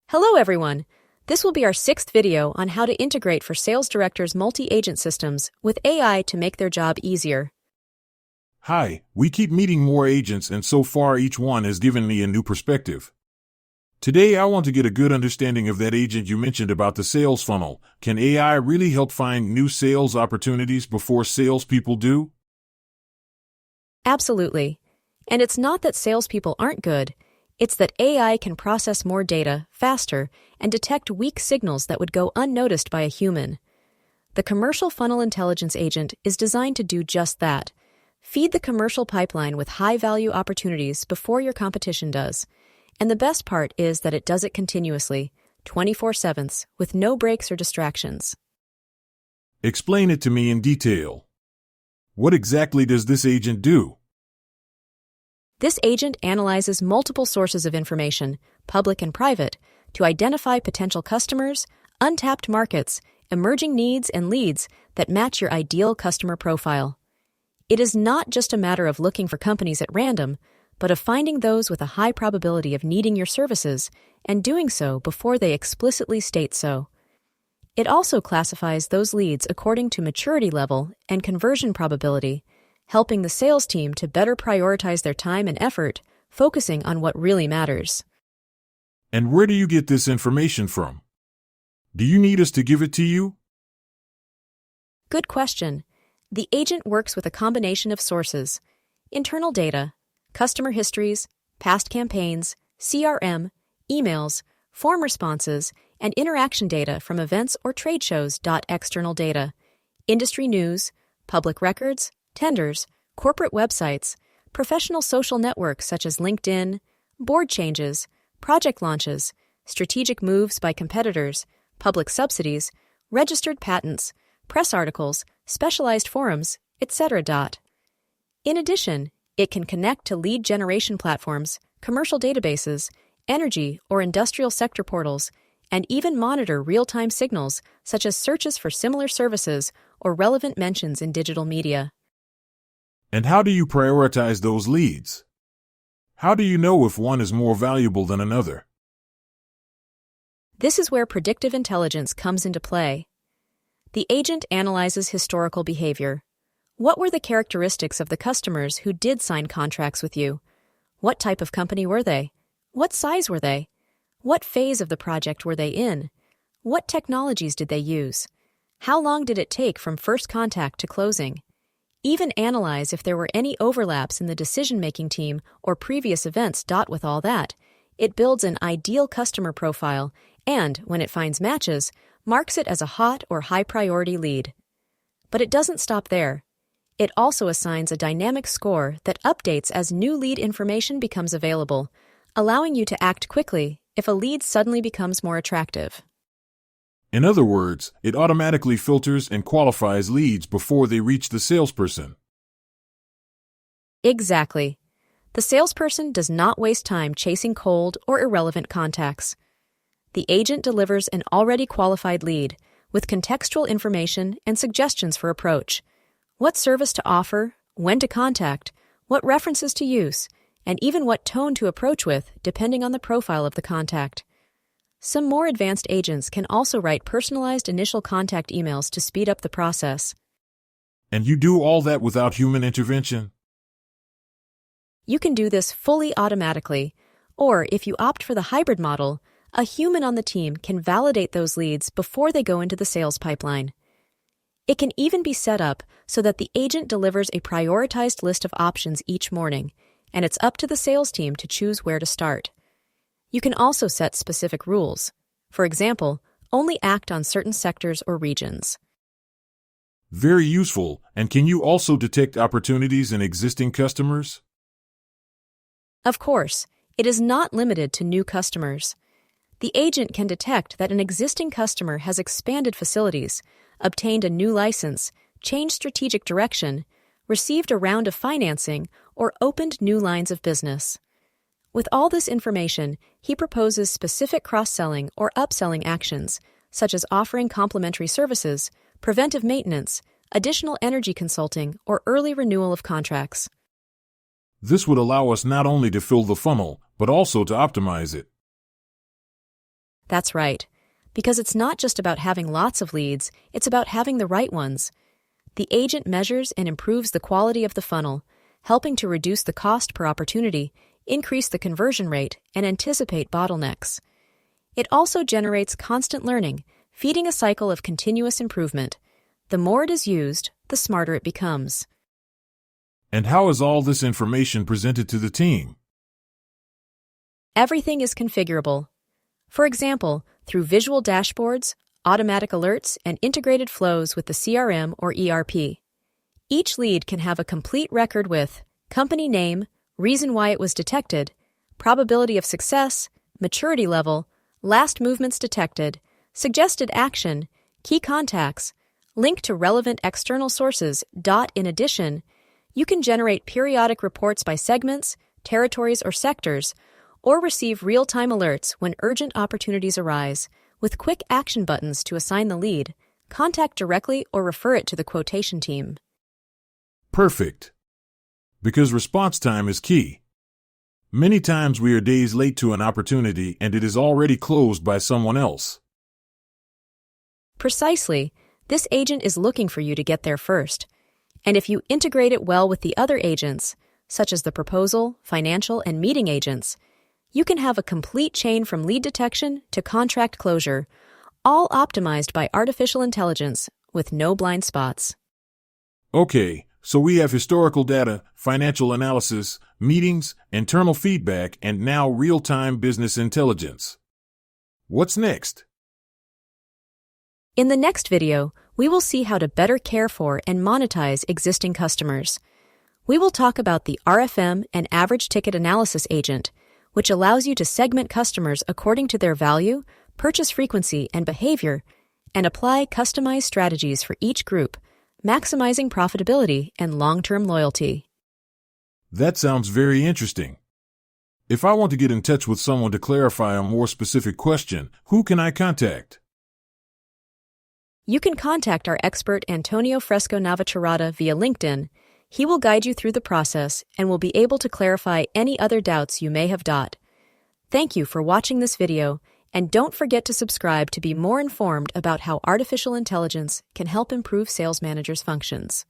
Hello everyone! This will be our 6th video on how to integrate for sales directors' multi-agent systems with AI to make their job easier. Hi, we keep meeting more agents and so far each one has given me a new perspective. Today I want to get a good understanding of that agent you mentioned about the sales funnel. Can AI really help find new sales opportunities before salespeople do? Absolutely. And it's not that salespeople aren't good. It's that AI can process more data faster and detect weak signals that would go unnoticed by a human. The Commercial Funnel Intelligence Agent is designed to do just that. Feed the commercial pipeline with high-value opportunities before your competition does. And the best part is that it does it continuously, 24/7, with no breaks or distractions. Explain it to me in detail. What exactly does this agent do? This agent analyzes multiple sources of information, public and private, to identify potential customers, untapped markets, emerging needs and leads that match your ideal customer profile. It is not just a matter of looking for companies at random, but of finding those with a high probability of needing your services and doing so before they explicitly state so. It also classifies those leads according to maturity level and conversion probability, helping the sales team to better prioritize their time and effort, focusing on what really matters. And where do you get this information from? Do you need us to give it to you? Good question. The agent works with a combination of sources: internal data, customer histories, past campaigns, CRM, emails, form responses, and interaction data from events or trade shows. External data, industry news, public records, tenders, corporate websites, professional social networks such as LinkedIn, board changes, project launches, strategic moves by competitors, public subsidies, registered patents, press articles, specialized forums, etc. In addition, it can connect to lead generation platforms, commercial databases, energy or industrial sector portals, and even monitor real-time signals such as searches for similar services or relevant mentions in digital media. And how do you prioritize those leads? How do you know if one is more valuable than another? This is where predictive intelligence comes into play. The agent analyzes historical behavior. What were the characteristics of the customers who did sign contracts with you? What type of company were they? What size were they? What phase of the project were they in? What technologies did they use? How long did it take from first contact to closing? Even analyze if there were any overlaps in the decision-making team or previous events. With all that, it builds an ideal customer profile and, when it finds matches, marks it as a hot or high-priority lead. But it doesn't stop there. It also assigns a dynamic score that updates as new lead information becomes available, allowing you to act quickly if a lead suddenly becomes more attractive. In other words, it automatically filters and qualifies leads before they reach the salesperson. Exactly. The salesperson does not waste time chasing cold or irrelevant contacts. The agent delivers an already qualified lead with contextual information and suggestions for approach: what service to offer, when to contact, what references to use, and even what tone to approach with, depending on the profile of the contact. Some more advanced agents can also write personalized initial contact emails to speed up the process. And you do all that without human intervention? You can do this fully automatically, or if you opt for the hybrid model, a human on the team can validate those leads before they go into the sales pipeline. It can even be set up so that the agent delivers a prioritized list of options each morning, and it's up to the sales team to choose where to start. You can also set specific rules. For example, only act on certain sectors or regions. Very useful. And can you also detect opportunities in existing customers? Of course, it is not limited to new customers. The agent can detect that an existing customer has expanded facilities, obtained a new license, changed strategic direction, received a round of financing, or opened new lines of business. With all this information, he proposes specific cross-selling or upselling actions, such as offering complementary services, preventive maintenance, additional energy consulting, or early renewal of contracts. This would allow us not only to fill the funnel, but also to optimize it. That's right. Because it's not just about having lots of leads, it's about having the right ones. The agent measures and improves the quality of the funnel, helping to reduce the cost per opportunity, increase the conversion rate, and anticipate bottlenecks. It also generates constant learning, feeding a cycle of continuous improvement. The more it is used, the smarter it becomes. And how is all this information presented to the team? Everything is configurable. For example, through visual dashboards, automatic alerts, and integrated flows with the CRM or ERP. Each lead can have a complete record with company name, reason why it was detected, probability of success, maturity level, last movements detected, suggested action, key contacts, link to relevant external sources. In addition, you can generate periodic reports by segments, territories, or sectors, or receive real-time alerts when urgent opportunities arise, with quick action buttons to assign the lead, contact directly, or refer it to the quotation team. Perfect. Because response time is key. Many times we are days late to an opportunity and it is already closed by someone else. Precisely. This agent is looking for you to get there first. And if you integrate it well with the other agents, such as the proposal, financial, and meeting agents, you can have a complete chain from lead detection to contract closure, all optimized by artificial intelligence with no blind spots. Okay, so we have historical data, financial analysis, meetings, internal feedback, and now real-time business intelligence. What's next? In the next video, we will see how to better care for and monetize existing customers. We will talk about the RFM and average ticket analysis agent, which allows you to segment customers according to their value, purchase frequency, and behavior, and apply customized strategies for each group, maximizing profitability and long-term loyalty. That sounds very interesting. If I want to get in touch with someone to clarify a more specific question, who can I contact? You can contact our expert Antonio Fresco Navacerrada via LinkedIn. He will guide you through the process and will be able to clarify any other doubts you may have. Thank you for watching this video, and don't forget to subscribe to be more informed about how artificial intelligence can help improve sales managers' functions.